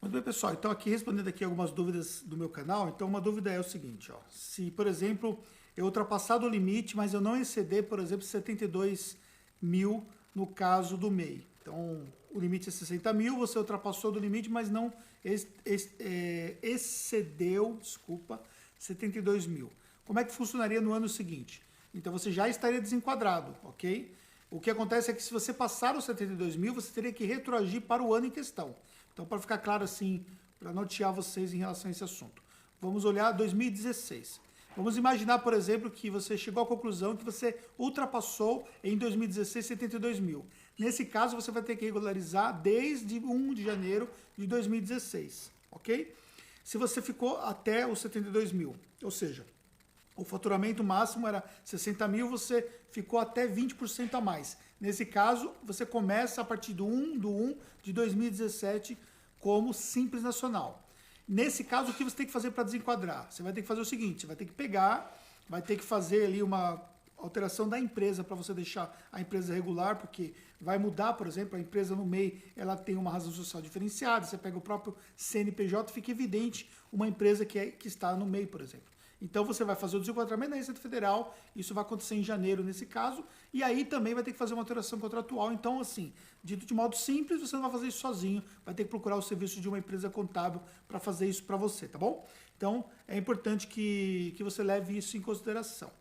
Muito bem, pessoal. Então, aqui respondendo aqui algumas dúvidas do meu canal. Então, uma dúvida é o seguinte, ó. Se, por exemplo, eu ultrapassar do limite, mas eu não exceder, por exemplo, 72 mil no caso do MEI. Então, o limite é 60 mil, você ultrapassou do limite, mas não excedeu, desculpa, 72 mil. Como é que funcionaria no ano seguinte? Então, você já estaria desenquadrado, ok? O que acontece é que se você passar os 72 mil, você teria que retroagir para o ano em questão. Então, para ficar claro assim, para nortear vocês em relação a esse assunto. Vamos olhar 2016. Vamos imaginar, por exemplo, que você chegou à conclusão que você ultrapassou em 2016 72 mil. Nesse caso, você vai ter que regularizar desde 1 de janeiro de 2016, ok? Se você ficou até os 72 mil, ou seja, o faturamento máximo era 60 mil, você ficou até 20% a mais. Nesse caso, você começa a partir do 1 de 2017 como Simples Nacional. Nesse caso, o que você tem que fazer para desenquadrar? Você vai ter que fazer o seguinte, você vai ter que pegar, vai ter que fazer ali uma alteração da empresa para você deixar a empresa regular, porque vai mudar, por exemplo, a empresa no MEI, ela tem uma razão social diferenciada, você pega o próprio CNPJ, fica evidente uma empresa que está no MEI, por exemplo. Então você vai fazer o desenquadramento na Receita Federal, isso vai acontecer em janeiro nesse caso, e aí também vai ter que fazer uma alteração contratual. Então, assim, dito de modo simples, você não vai fazer isso sozinho, vai ter que procurar o serviço de uma empresa contábil para fazer isso para você, tá bom? Então, é importante que você leve isso em consideração.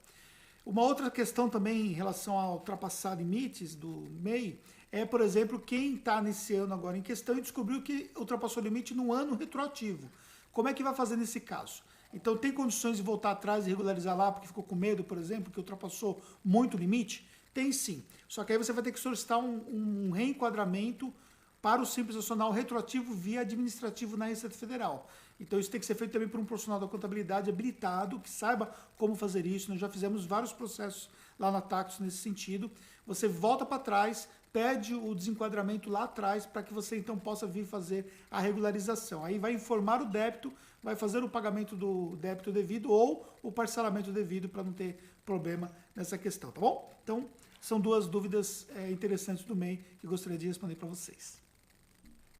Uma outra questão também em relação a ultrapassar limites do MEI é, por exemplo, quem está nesse ano agora em questão e descobriu que ultrapassou o limite no ano retroativo. Como é que vai fazer nesse caso? Então, tem condições de voltar atrás e regularizar lá porque ficou com medo, por exemplo, que ultrapassou muito o limite? Tem sim. Só que aí você vai ter que solicitar um reenquadramento para o Simples Nacional retroativo via administrativo na Receita Federal. Então, isso tem que ser feito também por um profissional da contabilidade habilitado, que saiba como fazer isso. Nós já fizemos vários processos lá na Taxus nesse sentido. Você volta para trás, pede o desenquadramento lá atrás para que você então possa vir fazer a regularização. Aí vai informar o débito, vai fazer o pagamento do débito devido ou o parcelamento devido para não ter problema nessa questão, tá bom? Então, são duas dúvidas interessantes do MEI que eu gostaria de responder para vocês.